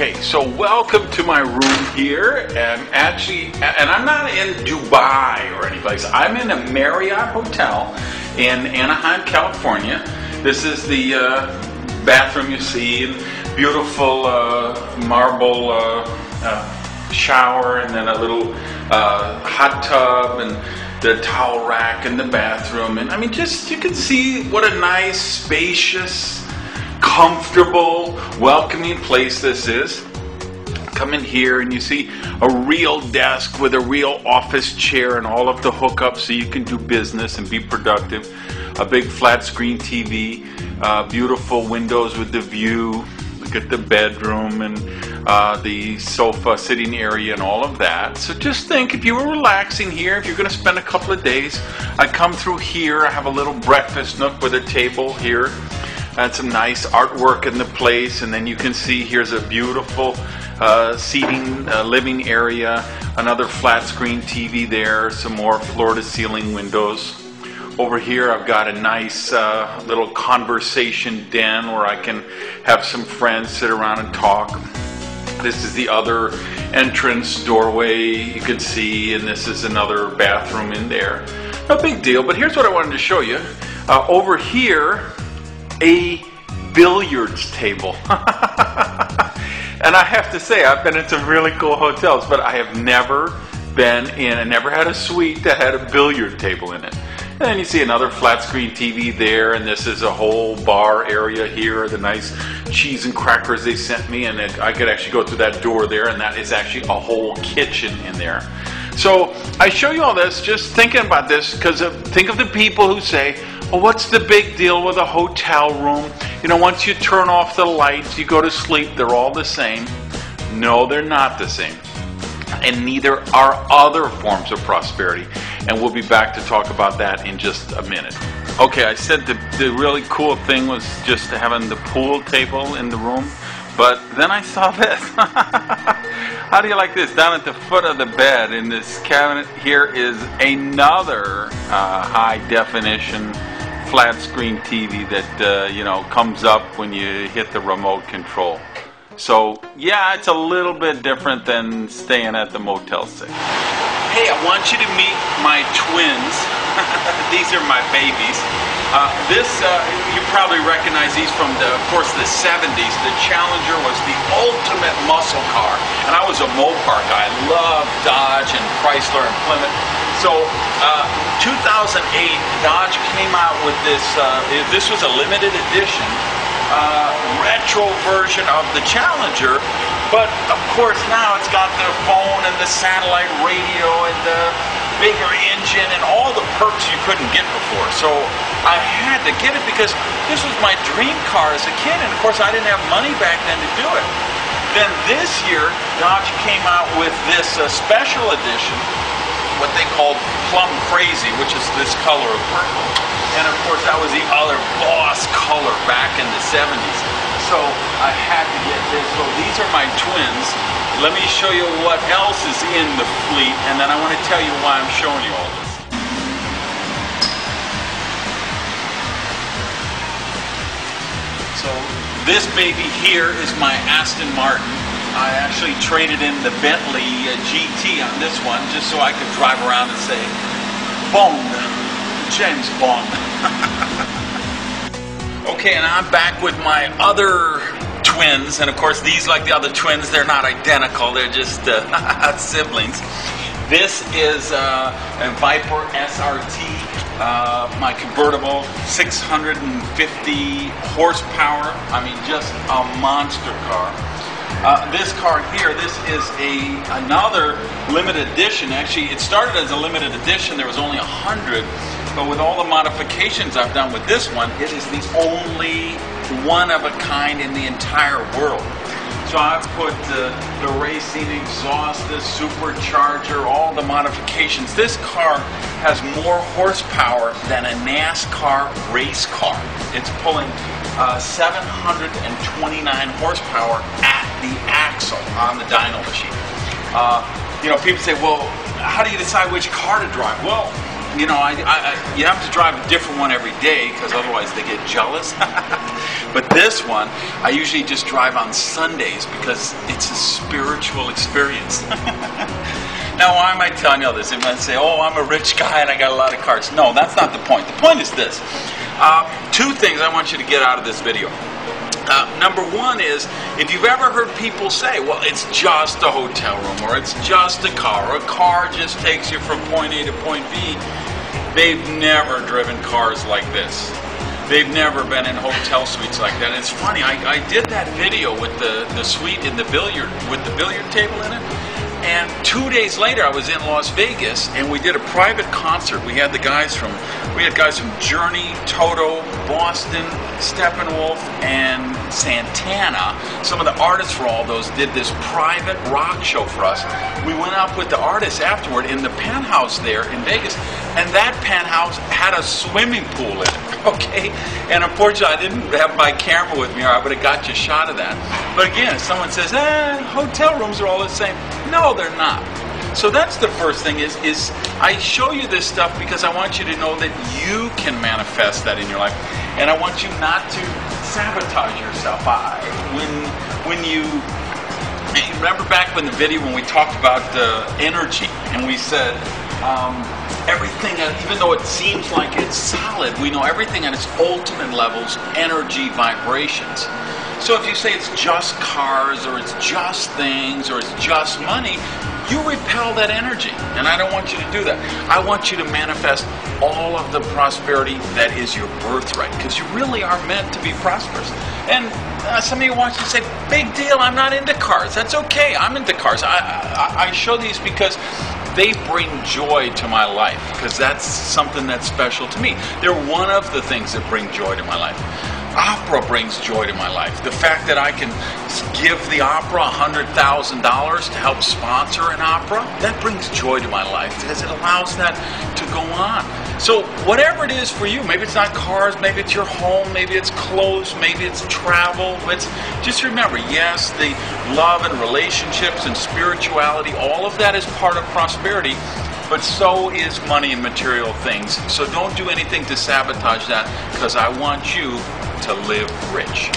Okay, so welcome to my room here, and I'm not in Dubai or any place. I'm in a Marriott hotel in Anaheim, California. This is the bathroom you see, and beautiful marble shower, and then a little hot tub, and the towel rack in the bathroom. And I mean, just you can see what a nice, spacious, comfortable, welcoming place this is. Come in here and you see a real desk with a real office chair and all of the hookups so you can do business and be productive. A big flat screen TV, beautiful windows with the view. Look at the bedroom and the sofa sitting area and all of that. So just think, if you were relaxing here, if you're going to spend a couple of days, I come through here. I have a little breakfast nook with a table here. And some nice artwork in the place, and then you can see here's a beautiful seating living area, another flat screen TV there, some more floor-to-ceiling windows. Over here I've got a nice little conversation den where I can have some friends sit around and talk. This is the other entrance doorway you can see, and this is another bathroom in there. No big deal, but here's what I wanted to show you. Over here, a billiards table. And I have to say, I've been in some really cool hotels, but I have never been in, I never had a suite that had a billiard table in it. And then you see another flat screen TV there, and this is a whole bar area here, the nice cheese and crackers they sent me, and I could actually go through that door there, and that is actually a whole kitchen in there. So I show you all this just thinking about this, because think of the people who say, well, what's the big deal with a hotel room? You know, once you turn off the lights, you go to sleep, they're all the same. No, they're not the same. And neither are other forms of prosperity. And we'll be back to talk about that in just a minute. Okay, I said the really cool thing was just having the pool table in the room. But then I saw this. How do you like this? Down at the foot of the bed in this cabinet here is another high definition flat screen TV that comes up when you hit the remote control. So yeah, it's a little bit different than staying at the Motel 6. Hey, I want you to meet my twins. These are my babies. You probably recognize these from of course, the 70s. The Challenger was the ultimate muscle car, and I was a Mopar guy. I loved Dodge and Chrysler and Plymouth. So, 2008, Dodge came out with this. This was a limited edition retro version of the Challenger, but of course now it's got the phone and the satellite radio and the bigger engine and all the perks you couldn't get before. So I had to get it because this was my dream car as a kid, and of course I didn't have money back then to do it. Then this year Dodge came out with this special edition, what they called Plum Crazy, which is this color of purple. And of course that was the other boss color back in the 70s. So I had to get this. So these are my twins. Let me show you what else is in the fleet, and then I want to tell you why I'm showing you all this. So this baby here is my Aston Martin. I actually traded in the Bentley GT on this one just so I could drive around and say, Bond, James Bond. Okay, and I'm back with my other twins, and of course these, like the other twins, they're not identical, they're just siblings. This is a Viper SRT, my convertible, 650 horsepower. I mean, just a monster car. This car here, this is another limited edition. Actually, it started as a limited edition. There was only 100, but with all the modifications I've done with this one, it is the only one of a kind in the entire world. So I've put the racing exhaust, the supercharger, all the modifications. This car has more horsepower than a NASCAR race car. It's pulling 729 horsepower at the axle on the dyno machine. People say, well, how do you decide which car to drive? Well, you know, you have to drive a different one every day because otherwise they get jealous. But this one, I usually just drive on Sundays because it's a spiritual experience. Now, why am I telling you all this? You might say, oh, I'm a rich guy and I got a lot of cars. No, that's not the point. The point is this. Two things I want you to get out of this video. Number one is, if you've ever heard people say, well, it's just a hotel room, or it's just a car just takes you from point A to point B, they've never driven cars like this. They've never been in hotel suites like that. And it's funny, I did that video with the suite in the billiard, with the billiard table in it. And 2 days later, I was in Las Vegas, and we did a private concert. We had guys from Journey, Toto, Boston, Steppenwolf, and Santana. Some of the artists for all those did this private rock show for us. We went up with the artists afterward in the penthouse there in Vegas, and that penthouse had a swimming pool in it. Okay, and unfortunately, I didn't have my camera with me, or I would have got you a shot of that. But again, if someone says, hotel rooms are all the same. No, they're not. So that's the first thing is I show you this stuff because I want you to know that you can manifest that in your life. And I want you not to sabotage yourself. When you remember back when the video when we talked about energy, and we said, everything, even though it seems like it's solid, we know everything at its ultimate levels, energy vibrations. So if you say it's just cars, or it's just things, or it's just money, you repel that energy. And I don't want you to do that. I want you to manifest all of the prosperity that is your birthright, because you really are meant to be prosperous. And some of you watch and say, big deal, I'm not into cars. That's okay, I'm into cars. I show these because they bring joy to my life, because that's something that's special to me. They're one of the things that bring joy to my life. Opera brings joy to my life. The fact that I can give the opera $100,000 to help sponsor an opera, that brings joy to my life because it allows that to go on. So whatever it is for you, maybe it's not cars, maybe it's your home, maybe it's clothes, maybe it's travel. Just remember, yes, the love and relationships and spirituality, all of that is part of prosperity. But so is money and material things. So don't do anything to sabotage that, because I want you to live rich.